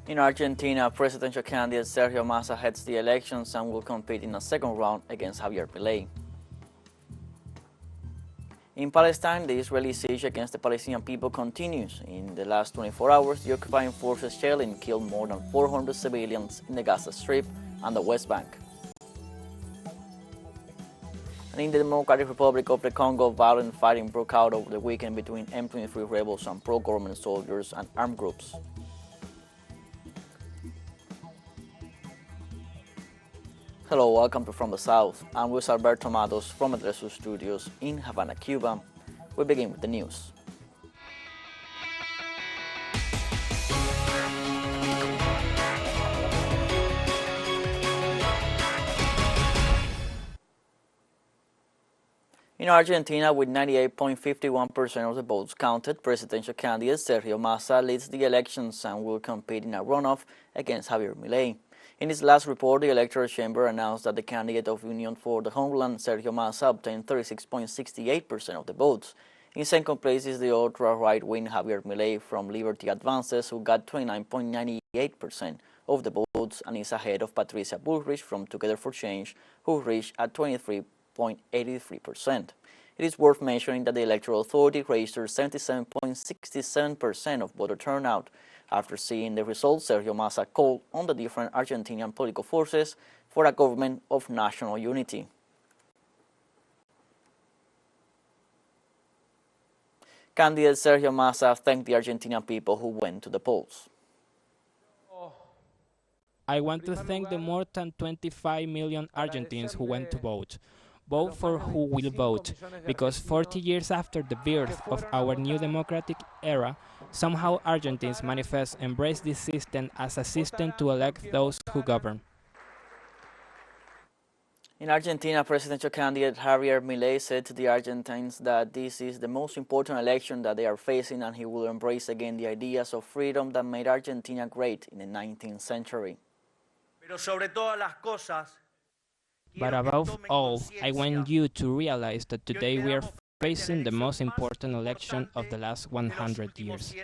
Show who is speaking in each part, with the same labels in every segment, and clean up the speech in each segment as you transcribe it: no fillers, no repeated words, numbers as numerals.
Speaker 1: In Argentina, presidential candidate Sergio Massa heads the elections and will compete in a second round against Javier Milei. In Palestine, the Israeli siege against the Palestinian people continues. In the last 24 hours, the occupying forces shelled and killed more than 400 civilians in the Gaza Strip and the West Bank. And in the Democratic Republic of the Congo, violent fighting broke out over the weekend between M23 rebels and pro-government soldiers and armed groups. Hello, welcome to From the South. I'm Luis Alberto Matos from the TeleSUR studios in Havana, Cuba. We begin with the news. In Argentina, with 98.51% of the votes counted, presidential candidate Sergio Massa leads the elections and will compete in a runoff against Javier Milei. In his last report, the electoral chamber announced that the candidate of Union for the Homeland, Sergio Massa, obtained 36.68% of the votes. In second place is the ultra-right-wing Javier Milei from Liberty Advances, who got 29.98% of the votes and is ahead of Patricia Bullrich from Together for Change, who reached at 23.83%. It is worth mentioning that the Electoral Authority registered 77.67% of voter turnout. After seeing the results, Sergio Massa called on the different Argentinian political forces for a government of national unity. Candidate Sergio Massa thanked the Argentinian people who went to the polls.
Speaker 2: I want to thank the more than 25 million Argentines who went to vote. Vote for who will vote, because 40 years after the birth of our new democratic era, somehow Argentines manifest embrace this system as a system to elect those who govern.
Speaker 1: In Argentina, presidential candidate Javier Milei said to the Argentines that this is the most important election that they are facing, and he will embrace again the ideas of freedom that made Argentina great in the 19th century.
Speaker 2: But above all, I want you to realize that today we are facing the most important election of the last 100 years.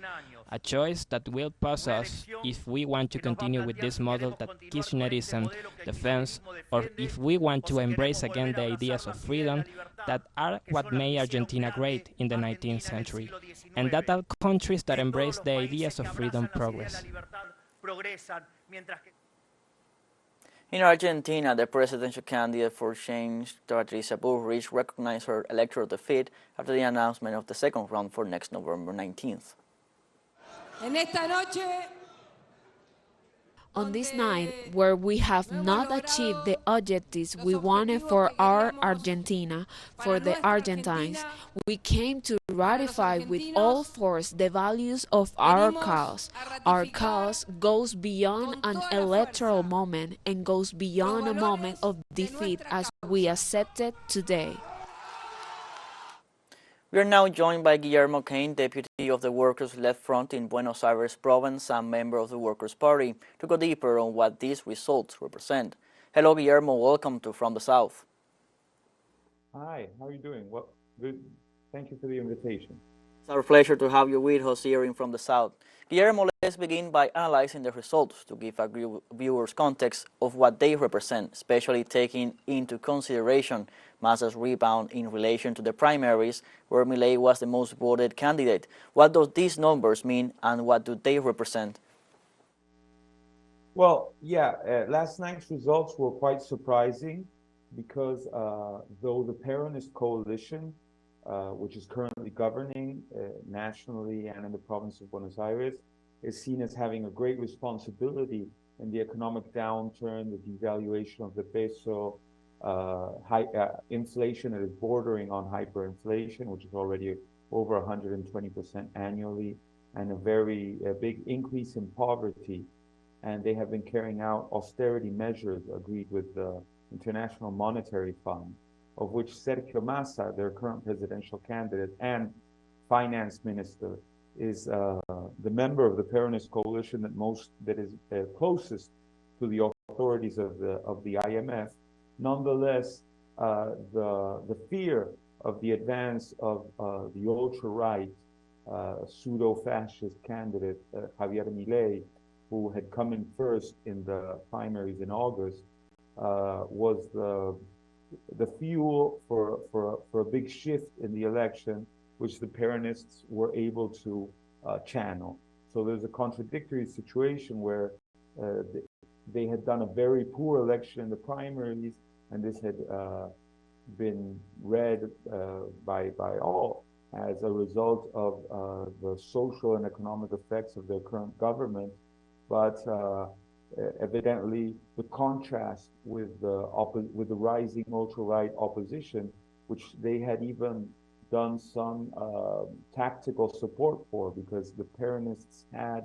Speaker 2: A choice that will pass us if we want to continue with this model that Kirchnerism defends, or if we want to embrace again the ideas of freedom that are what made Argentina great in the 19th century, and that all countries that embrace the ideas of freedom progress.
Speaker 1: In Argentina, the presidential candidate for change, Patricia Bullrich, recognized her electoral defeat after the announcement of the second round for next November 19th.
Speaker 3: On this night, where we have not achieved the objectives we wanted for our Argentina, for the Argentines, we came to ratify with all force the values of our cause. Our cause goes beyond an electoral moment and goes beyond a moment of defeat as we accepted today.
Speaker 1: We are now joined by Guillermo Cain, deputy of the Workers' Left Front in Buenos Aires province and member of the Workers' Party, to go deeper on what these results represent. Hello, Guillermo. Welcome to From the South.
Speaker 4: Hi, how are you doing? Well, good. Thank you for the invitation.
Speaker 1: It's our pleasure to have you with us here in From the South. Guillermo, let's begin by analyzing the results to give our viewers context of what they represent, especially taking into consideration Massa's rebound in relation to the primaries, where Milei was the most voted candidate. What do these numbers mean, and what do they represent?
Speaker 4: Well, last night's results were quite surprising because though the Peronist coalition, which is currently governing nationally and in the province of Buenos Aires, is seen as having a great responsibility in the economic downturn, the devaluation of the peso, inflation that is bordering on hyperinflation, which is already over 120% annually, and a very big increase in poverty. And they have been carrying out austerity measures agreed with the International Monetary Fund, of which Sergio Massa, their current presidential candidate and finance minister, is the member of the Peronist coalition that is closest to the authorities of the IMF. Nonetheless, the fear of the advance of the ultra-right pseudo-fascist candidate Javier Milei who had come in first in the primaries in August, was the fuel for a big shift in the election, which the Peronists were able to channel. So there's a contradictory situation where they had done a very poor election in the primaries, and this had been read by all as a result of the social and economic effects of their current government. But evidently, the contrast with the rising ultra-right opposition, which they had even done some tactical support for, because the Peronists had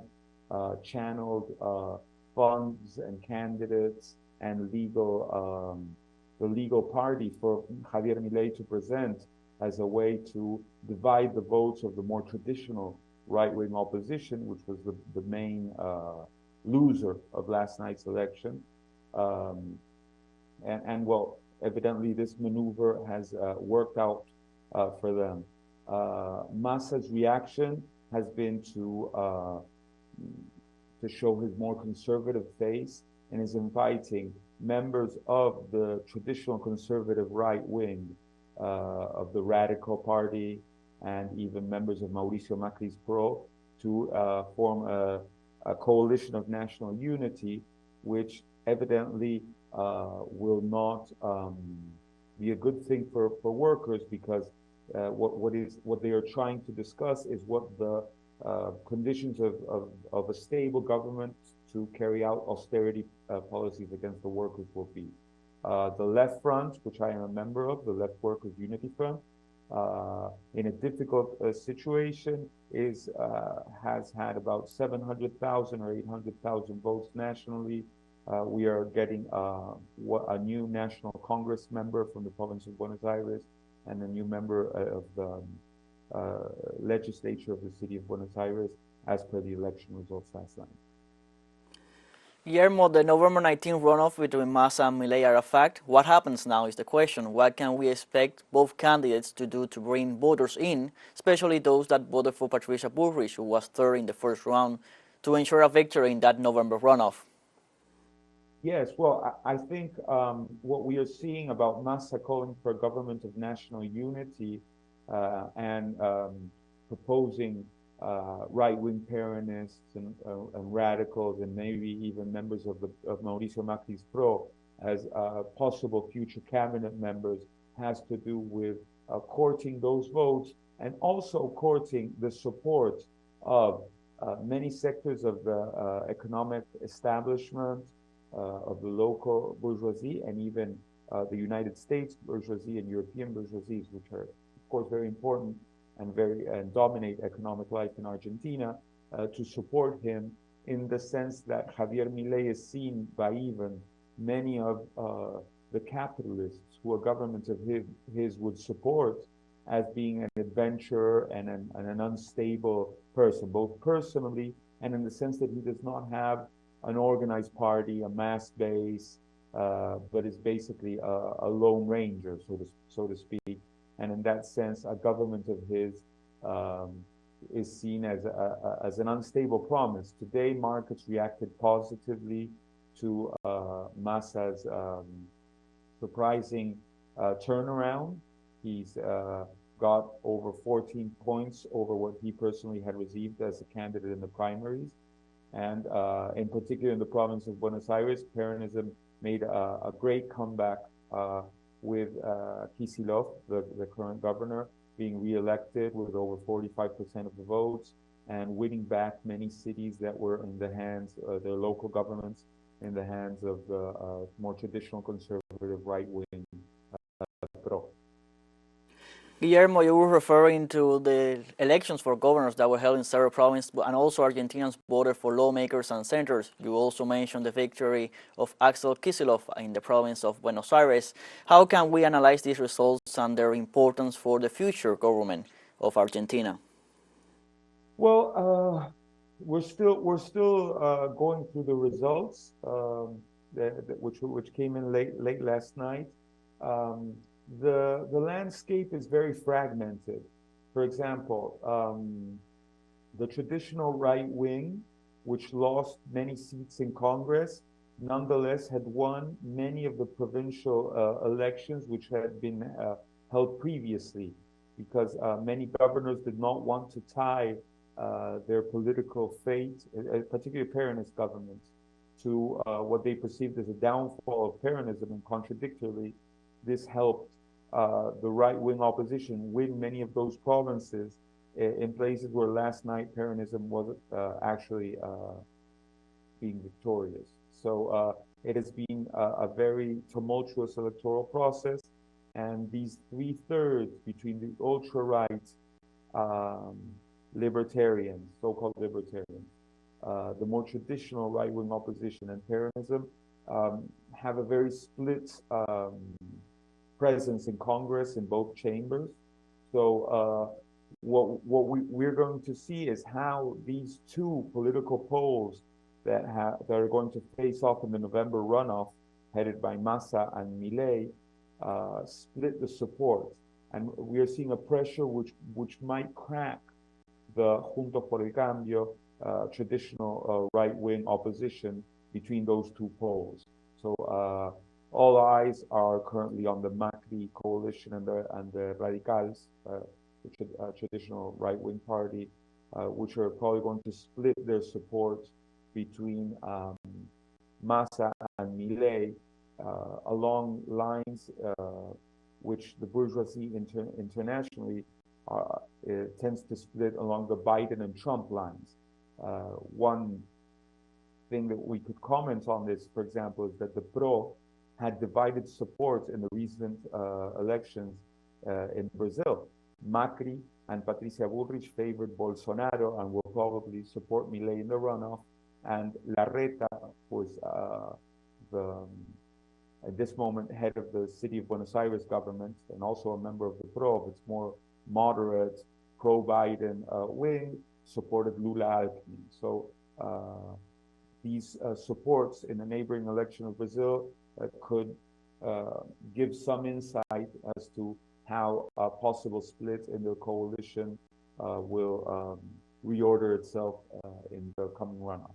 Speaker 4: channeled funds and candidates and the legal party for Javier Milei to present as a way to divide the votes of the more traditional right-wing opposition, which was the main loser of last night's election. And well, evidently this maneuver has worked out for them. Massa's reaction has been to show his more conservative face, and is inviting members of the traditional conservative right wing of the Radical Party, and even members of Mauricio Macri's PRO, to form a coalition of national unity, which evidently will not be a good thing for workers, because what they are trying to discuss is what the conditions of a stable government to carry out austerity policies against the workers will be. The Left Front, which I am a member of, the Left Workers Unity Front, in a difficult situation, has had about 700,000 or 800,000 votes nationally. We are getting a new National Congress member from the province of Buenos Aires, and a new member of the legislature of the city of Buenos Aires, as per the election results last night.
Speaker 1: Guillermo, the November 19th runoff between Massa and Milei are a fact. What happens now is the question. What can we expect both candidates to do to bring voters in, especially those that voted for Patricia Bullrich, who was third in the first round, to ensure a victory in that November runoff?
Speaker 4: Yes, well, I think what we are seeing about Massa calling for a government of national unity and proposing right-wing Peronists and radicals, and maybe even members of Mauricio Macri's PRO as possible future cabinet members, has to do with courting those votes, and also courting the support of many sectors of the economic establishment, of the local bourgeoisie, and even the United States bourgeoisie and European bourgeoisies, which are, of course, very important and dominate economic life in Argentina, to support him, in the sense that Javier Milei is seen by even many of the capitalists who a government of his would support as being an adventurer and an unstable person, both personally and in the sense that he does not have an organized party, a mass base, but is basically a lone ranger, so to speak. And in that sense, a government of his is seen as an unstable promise. Today, markets reacted positively to Massa's surprising turnaround. He's got over 14 points over what he personally had received as a candidate in the primaries. And in particular, in the province of Buenos Aires, Peronism made a great comeback with Kicillof, the current governor, being re-elected with over 45% of the votes, and winning back many cities that were in the hands of their local governments, in the hands of the more traditional conservative right-wing PRO.
Speaker 1: Guillermo, you were referring to the elections for governors that were held in several provinces, and also Argentinians voted for lawmakers and senators. You also mentioned the victory of Axel Kicillof in the province of Buenos Aires. How can we analyze these results and their importance for the future government of Argentina?
Speaker 4: Well, we're still going through the results, which came in late last night. The landscape is very fragmented. For example, the traditional right wing which lost many seats in Congress, nonetheless had won many of the provincial elections which had been held previously, because many governors did not want to tie their political fate, particularly Peronist governments, to what they perceived as a downfall of Peronism, and contradictorily, this helped the right-wing opposition win many of those provinces in places where last night Peronism was actually being victorious. So it has been a very tumultuous electoral process, and these 3/3 between the ultra-right libertarians, so-called libertarians, the more traditional right-wing opposition and Peronism have a very split presence in Congress in both chambers. So what we're going to see is how these two political poles that are going to face off in the November runoff, headed by Massa and Milei, split the support, and we are seeing a pressure which might crack the Juntos por el Cambio traditional right-wing opposition between those two poles. So all eyes are currently on the Macri coalition and the Radicals, the traditional right-wing party, which are probably going to split their support between Massa and Milei along lines which the bourgeoisie internationally tends to split along the Biden and Trump lines. One thing that we could comment on this, for example, is that the PRO had divided support in the recent elections in Brazil. Macri and Patricia Bullrich favored Bolsonaro and will probably support Milei in the runoff. And Larreta was at this moment head of the city of Buenos Aires government and also a member of the PRO, of its more moderate pro-Biden wing, supported Lula Alckmin. So these supports in the neighboring election of Brazil could give some insight as to how a possible split in the coalition will reorder itself in the coming runoff.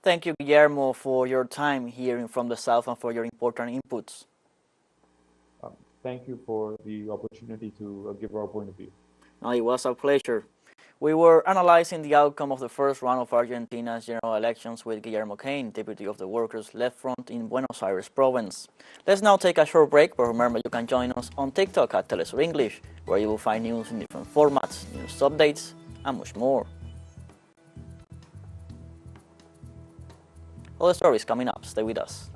Speaker 1: Thank you, Guillermo, for your time hearing from the South and for your important inputs.
Speaker 4: Thank you for the opportunity to give our point of view.
Speaker 1: No, it was a pleasure. We were analyzing the outcome of the first round of Argentina's general elections with Guillermo Kane, Deputy of the Workers' Left Front in Buenos Aires province. Let's now take a short break, but remember you can join us on TikTok at TeleSUR English, where you will find news in different formats, news updates, and much more. All the stories coming up. Stay with us.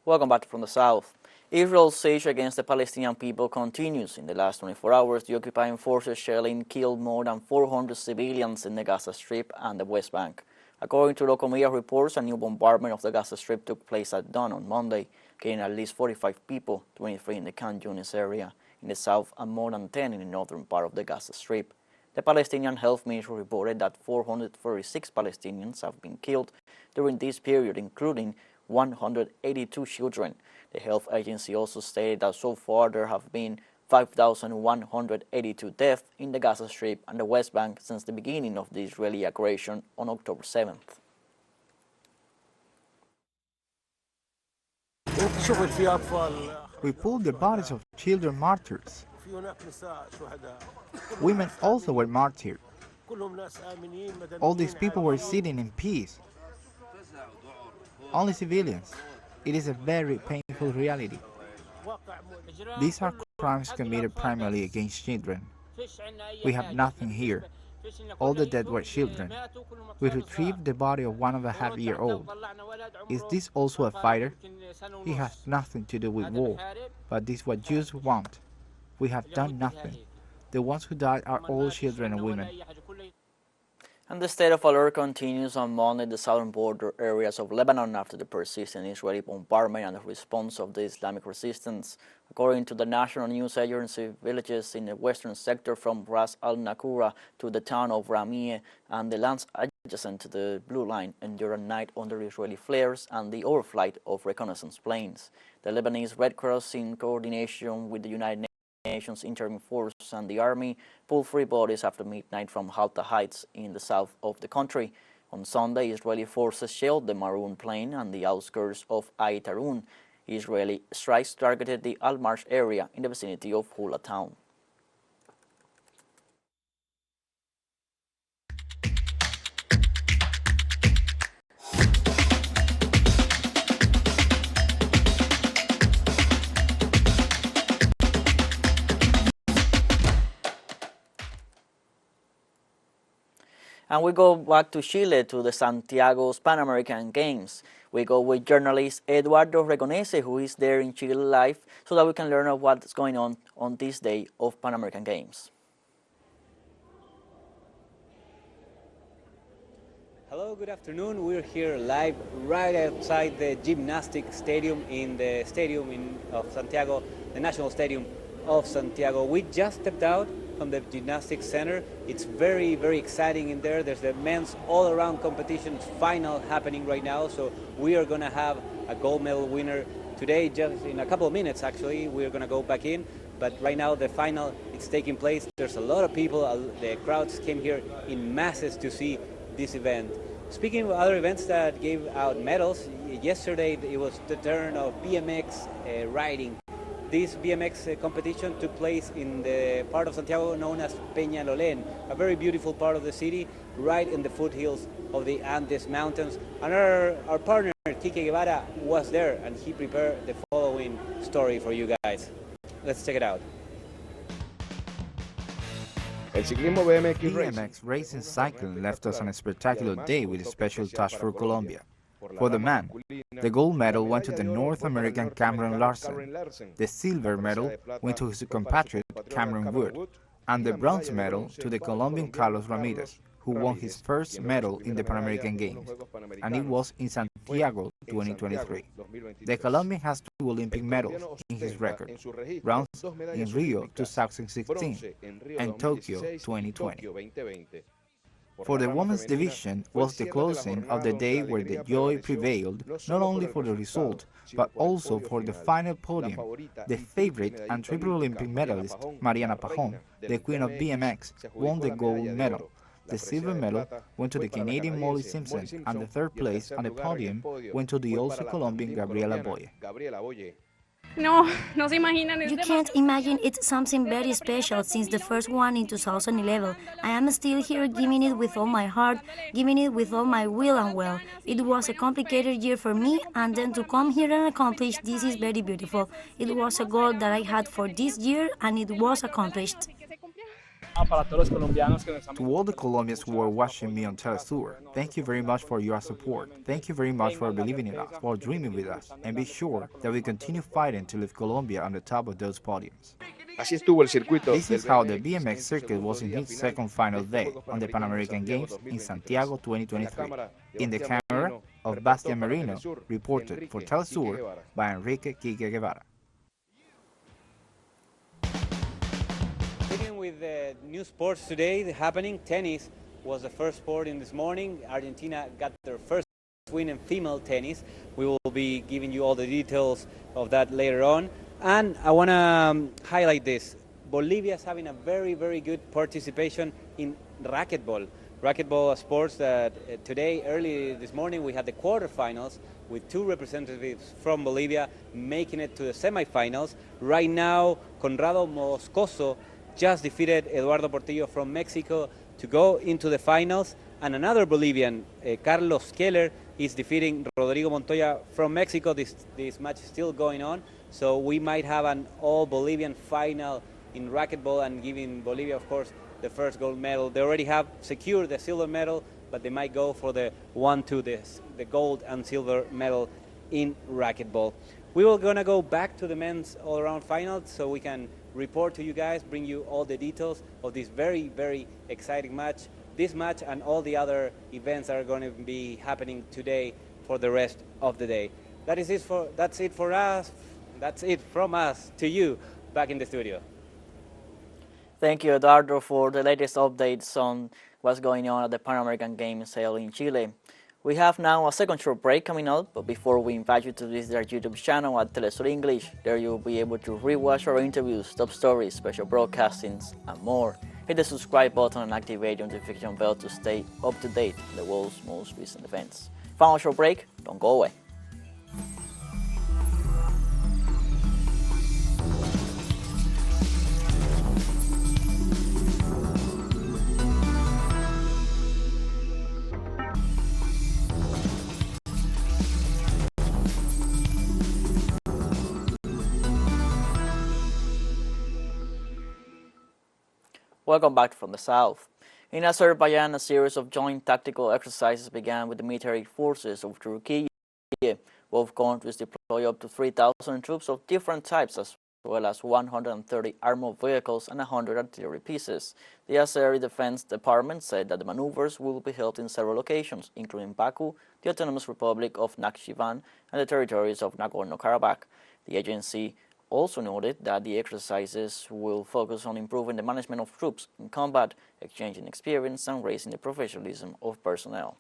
Speaker 1: Welcome back from the South. Israel's siege against the Palestinian people continues. In the last 24 hours, the occupying forces shelling killed more than 400 civilians in the Gaza Strip and the West Bank. According to local media reports, a new bombardment of the Gaza Strip took place at dawn on Monday, killing at least 45 people, 23 in the Khan Yunis area in the south and more than 10 in the northern part of the Gaza Strip. The Palestinian Health Ministry reported that 436 Palestinians have been killed during this period, including 182 children. The health agency also stated that so far there have been 5,182 deaths in the Gaza Strip and the West Bank since the beginning of the Israeli aggression on October 7th.
Speaker 5: We pulled the bodies of children martyrs. Women also were martyred. All these people were sitting in peace. Only civilians. It is a very painful reality. These are crimes committed primarily against children. We have nothing here. All the dead were children. We retrieved the body of 1.5-year-old. Is this also a fighter? He has nothing to do with war, but this is what Jews want. We have done nothing. The ones who died are all children and women.
Speaker 1: And the state of alert continues on Monday in the southern border areas of Lebanon after the persistent Israeli bombardment and the response of the Islamic resistance. According to the national news agency, villages in the western sector from Ras al-Nakura to the town of Ramiyeh and the lands adjacent to the Blue Line endure a night under Israeli flares and the overflight of reconnaissance planes. The Lebanese Red Cross, in coordination with the United Nations Interim Force and the Army, pulled three bodies after midnight from Halta Heights in the south of the country. On Sunday, Israeli forces shelled the Maroon Plain and the outskirts of Ait Harun. Israeli strikes targeted the Al-Marsh area in the vicinity of Hula town. And we go back to Chile, to the Santiago's Pan American Games. We go with journalist Eduardo Regonese, who is there in Chile live, so that we can learn of what's going on this day of Pan American Games.
Speaker 6: Hello, good afternoon. We're here live right outside the gymnastic stadium in the stadium of Santiago, the National Stadium of Santiago. We just stepped out from the gymnastics center. It's very, very exciting in there. There's the men's all-around competition final happening right now. So we are going to have a gold medal winner today, just in a couple of minutes actually. We're going to go back in. But right now the final is taking place. There's a lot of people. The crowds came here in masses to see this event. Speaking of other events that gave out medals, yesterday it was the turn of BMX riding. This BMX competition took place in the part of Santiago known as Peñalolén, a very beautiful part of the city, right in the foothills of the Andes Mountains. And our partner, Quique Guevara, was there, and he prepared the following story for you guys. Let's check it out.
Speaker 5: BMX racing cycling left us on a spectacular day with a special touch for Colombia. For the man, the gold medal went to the North American Cameron Larson, the silver medal went to his compatriot Cameron Wood, and the bronze medal to the Colombian Carlos Ramirez, who won his first medal in the Pan American Games, and it was in Santiago 2023. The Colombian has 2 Olympic medals in his record, bronze in Rio 2016 and Tokyo 2020. For the women's division was the closing of the day where the joy prevailed, not only for the result, but also for the final podium. The favorite and triple Olympic medalist, Mariana Pajón, the queen of BMX, won the gold medal. The silver medal went to the Canadian Molly Simpson, and the third place on the podium went to the also Colombian Gabriela Boye.
Speaker 7: You can't imagine, it's something very special since the first one in 2011. I am still here giving it with all my heart, giving it with all my will and well. It was a complicated year for me, and then to come here and accomplish this is very beautiful. It was a goal that I had for this year, and it was accomplished.
Speaker 5: To all the Colombians who are watching me on TeleSUR, thank you very much for your support. Thank you very much for believing in us, for dreaming with us, and be sure that we continue fighting to lift Colombia on the top of those podiums. This is how the BMX circuit was in its second final day on the Pan American Games in Santiago 2023. In the camera of Bastian Merino, reported for TeleSUR by Enrique Quique Guevara.
Speaker 6: With the new sports today happening, tennis was the first sport in this morning. Argentina got their first win in female tennis. We will be giving you all the details of that later on. And I want to highlight this. Bolivia is having a very, very good participation in racquetball. Racquetball sports that today, early this morning, we had the quarterfinals with 2 representatives from Bolivia making it to the semifinals. Right now, Conrado Moscoso just defeated Eduardo Portillo from Mexico to go into the finals, and another Bolivian, Carlos Keller, is defeating Rodrigo Montoya from Mexico. This match is still going on, so we might have an all-Bolivian final in racquetball and giving Bolivia, of course, the first gold medal. They already have secured the silver medal, but they might go for the 1-2, the gold and silver medal in racquetball. We were going to go back to the men's all-around final so we can report to you guys, bring you all the details of this very, very exciting match this match and all the other events that are going to be happening today for the rest of the day. That's it for us. That's it from us to you back in the studio.
Speaker 1: Thank you, Eduardo, for the latest updates on what's going on at the Pan American Games held in Chile. We have now a second short break coming up, but before we invite you to visit our YouTube channel at TeleSUR English. There you'll be able to rewatch our interviews, top stories, special broadcastings, and more. Hit the subscribe button and activate the notification bell to stay up to date on the world's most recent events. Final short break, don't go away. Welcome back from the south. In Azerbaijan, a series of joint tactical exercises began with the military forces of Turkey. Both countries deploy up to 3,000 troops of different types, as well as 130 armored vehicles and 100 artillery pieces. The Azeri Defense Department said that the maneuvers will be held in several locations, including Baku, the Autonomous Republic of Nakhchivan, and the territories of Nagorno-Karabakh. The agency also noted that the exercises will focus on improving the management of troops in combat, exchanging experience, and raising the professionalism of personnel.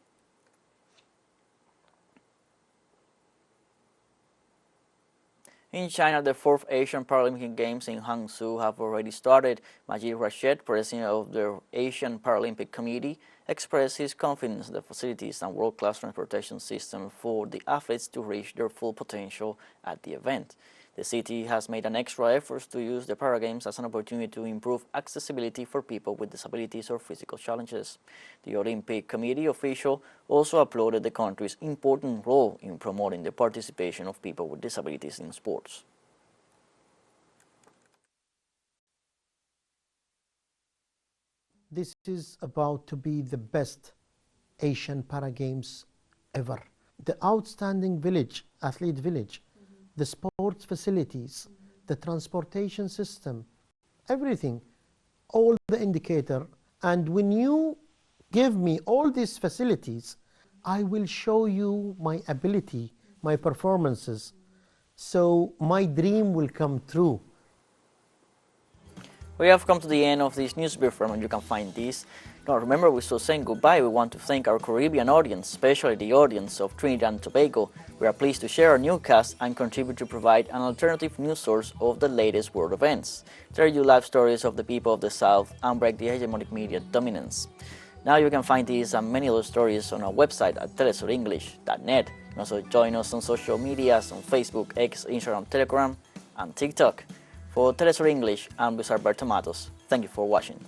Speaker 1: In China, the 4th Asian Paralympic Games in Hangzhou have already started. Majid Rashid, president of the Asian Paralympic Committee, expressed his confidence in the facilities and world-class transportation system for the athletes to reach their full potential at the event. The city has made an extra effort to use the Paragames as an opportunity to improve accessibility for people with disabilities or physical challenges. The Olympic Committee official also applauded the country's important role in promoting the participation of people with disabilities in sports.
Speaker 8: This is about to be the best Asian Paragames ever. The outstanding village, athlete village, the sports facilities, the transportation system, everything, all the indicator. And when you give me all these facilities, I will show you my ability, my performances. So my dream will come true.
Speaker 1: We have come to the end of this news briefing, and you can find this. Now remember, we're still saying goodbye. We want to thank our Caribbean audience, especially the audience of Trinidad and Tobago. We are pleased to share our newscast and contribute to provide an alternative news source of the latest world events. Tell you live stories of the people of the South and break the hegemonic media dominance. Now you can find these and many other stories on our website at telesurenglish.net. You can also join us on social medias on Facebook, X, Instagram, Telegram, and TikTok. For TeleSUR English, I'm Luis Alberto Matos. Thank you for watching.